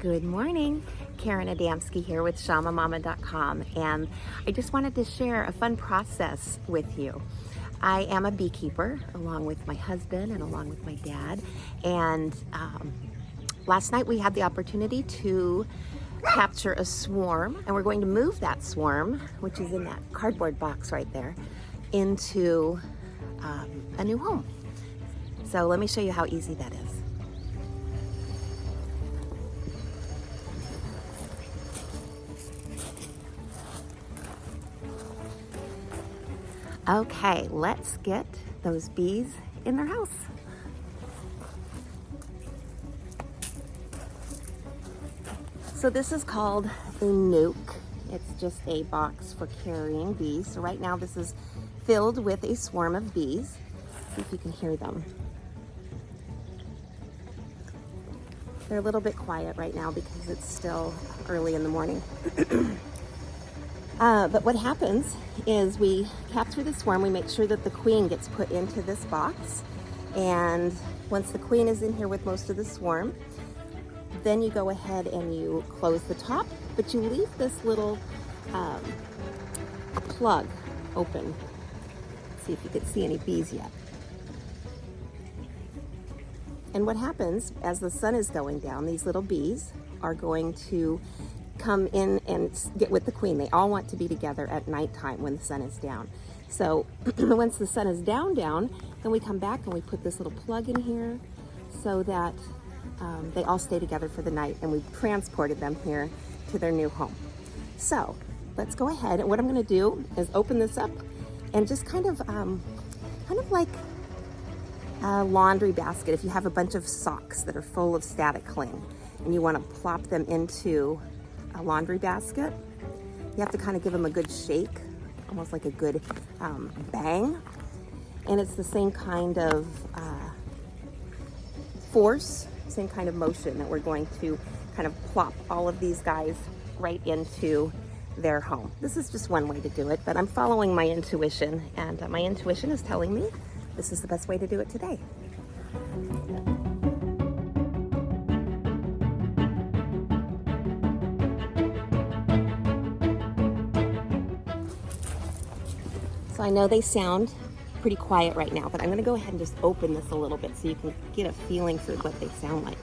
Good morning, Karen Adamski here with ShamaMama.com, and I just wanted to share a fun process with you. I am a beekeeper along with my husband and along with my dad, and last night we had the opportunity to capture a swarm, and we're going to move that swarm, which is in that cardboard box right there, into a new home. So let me show you how easy that is. Okay, let's get those bees in their house. So this is called a nuke. It's just a box for carrying bees. So right now this is filled with a swarm of bees. See if you can hear them. They're a little bit quiet right now because it's still early in the morning. But what happens is we capture the swarm, we make sure that the queen gets put into this box, and once the queen is in here with most of the swarm, then you go ahead and you close the top, but you leave this little plug open. Let's see if you can see any bees yet. And what happens as the sun is going down, these little bees are going to come in and get with the queen. They all want to be together at nighttime when the sun is down. So once the sun is down, then we come back and we put this little plug in here so that they all stay together for the night, and we've transported them here to their new home. So let's go ahead, and what I'm going to do is open this up and just kind of like a laundry basket. If you have a bunch of socks that are full of static cling and you want to plop them into a laundry basket, you have to kind of give them a good shake, almost like a good bang. And it's the same kind of force, same kind of motion that we're going to kind of plop all of these guys right into their home. This is just one way to do it, but I'm following my intuition, and my intuition is telling me this is the best way to do it today. So I know they sound pretty quiet right now, but I'm going to go ahead and just open this a little bit so you can get a feeling for what they sound like.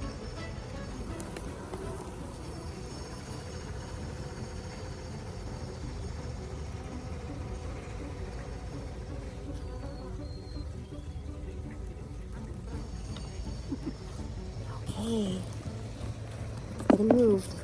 Okay, let's get them moved.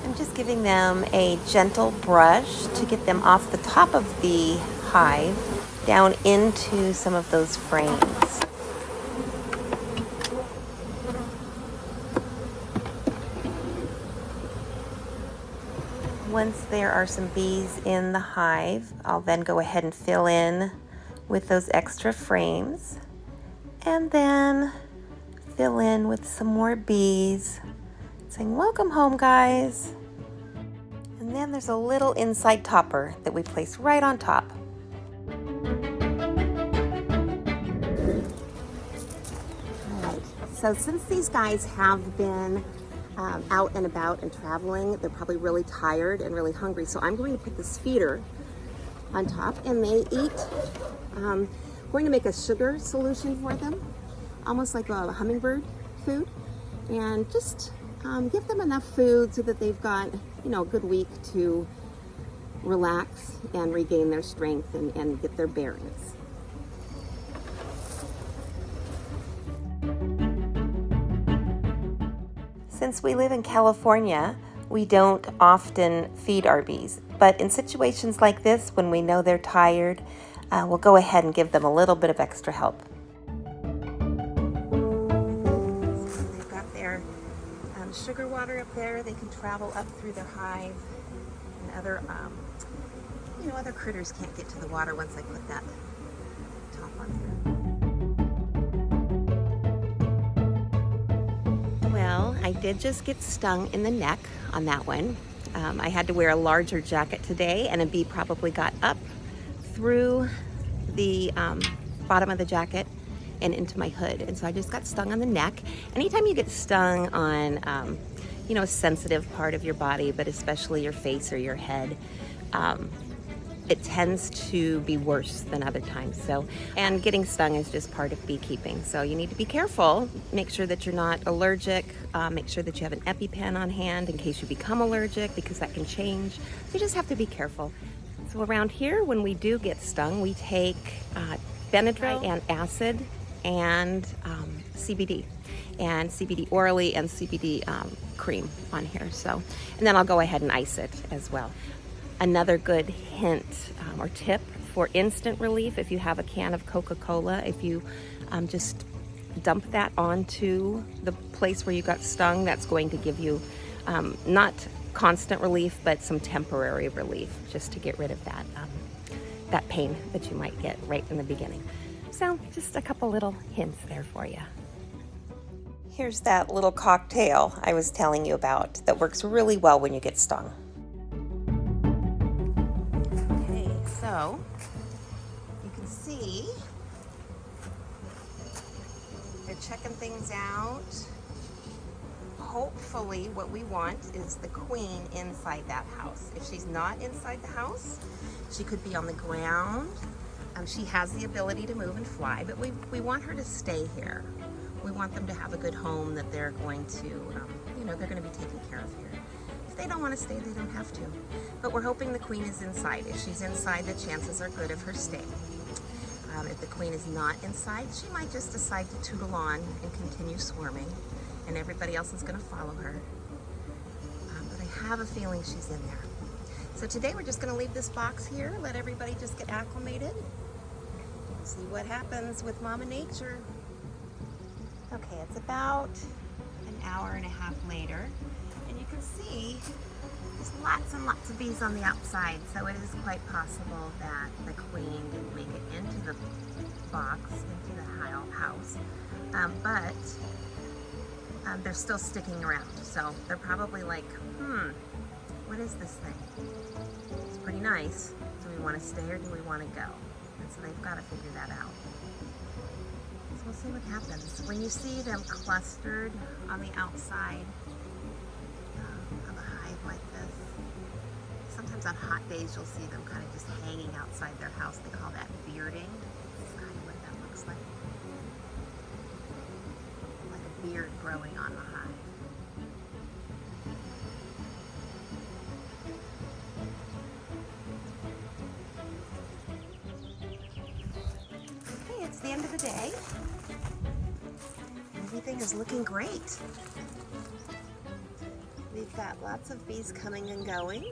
I'm just giving them a gentle brush to get them off the top of the hive down into some of those frames. Once there are some bees in the hive, I'll then go ahead and fill in with those extra frames, and then fill in with some more bees, saying, "Welcome home, guys." And then there's a little inside topper that we place right on top. All right, so since these guys have been out and about and traveling, they're probably really tired and really hungry. So I'm going to put this feeder on top, and they eat. Going to make a sugar solution for them, almost like a hummingbird food, and just give them enough food so that they've got, a good week to relax and regain their strength and get their bearings. Since we live in California, we don't often feed our bees, but in situations like this, when we know they're tired, we'll go ahead and give them a little bit of extra help. They've got their sugar water up there. They can travel up through their hive, and other, other critters can't get to the water once I put that top on here. Well, I did just get stung in the neck on that one. I had to wear a larger jacket today, and a bee probably got up through the bottom of the jacket and into my hood, and so I just got stung on the neck. Anytime you get stung on a sensitive part of your body, but especially your face or your head, it tends to be worse than other times. So, and getting stung is just part of beekeeping, so you need to be careful. Make sure that you're not allergic. Make sure that you have an EpiPen on hand in case you become allergic, because that can change. So you just have to be careful. So around here, when we do get stung, we take Benadryl and acid and CBD, and CBD orally and CBD cream on here. So, and then I'll go ahead and ice it as well. Another good hint or tip for instant relief: if you have a can of Coca-Cola, if you just dump that onto the place where you got stung, that's going to give you not constant relief, but some temporary relief, just to get rid of that pain that you might get right in the beginning. So just a couple little hints there for you. Here's that little cocktail I was telling you about that works really well when you get stung. Okay, so you can see they're checking things out. Hopefully what we want is the queen inside that house. If she's not inside the house, she could be on the ground. She has the ability to move and fly, but we want her to stay here. We want them to have a good home that they're going to, they're going to be taken care of here. If they don't want to stay, they don't have to. But we're hoping the queen is inside. If she's inside, the chances are good of her staying. If the queen is not inside, she might just decide to tootle on and continue swarming, and everybody else is going to follow her. But I have a feeling she's in there. So today we're just going to leave this box here, let everybody just get acclimated, see what happens with Mama Nature. Okay, it's about an hour and a half later, and you can see there's lots and lots of bees on the outside, so it is quite possible that the queen didn't make it into the box, into the house, but they're still sticking around, so they're probably like, what is this thing? It's pretty nice. Do we want to stay or do we want to go? And so they've got to figure that out. So we'll see what happens. When you see them clustered on the outside of a hive like this, sometimes on hot days you'll see them kind of just hanging outside their house. They call that bearding. That's kind of what that looks like. Like a beard growing on the hive. Okay, it's the end of the day. Everything is looking great. We've got lots of bees coming and going.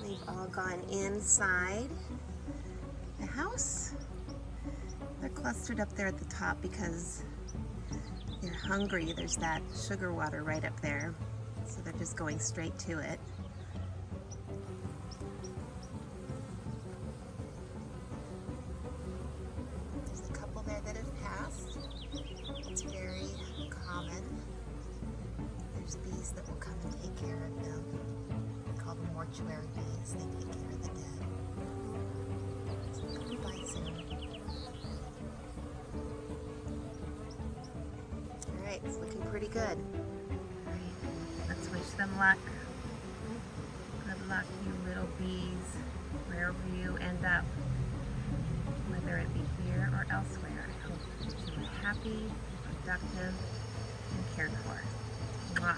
They've all gone inside the house. They're clustered up there at the top because they're hungry. There's that sugar water right up there, so they're just going straight to it. There's a couple there that have passed. It's very common. There's bees that will come and take care of them. We call them mortuary bees. They take care of the dead. So they'll come by soon. Alright, it's looking pretty good. Alright, let's wish them luck. Good luck, you little bees, wherever you end up, whether it be here or elsewhere. I hope that you are happy, productive, and cared for. Mwah.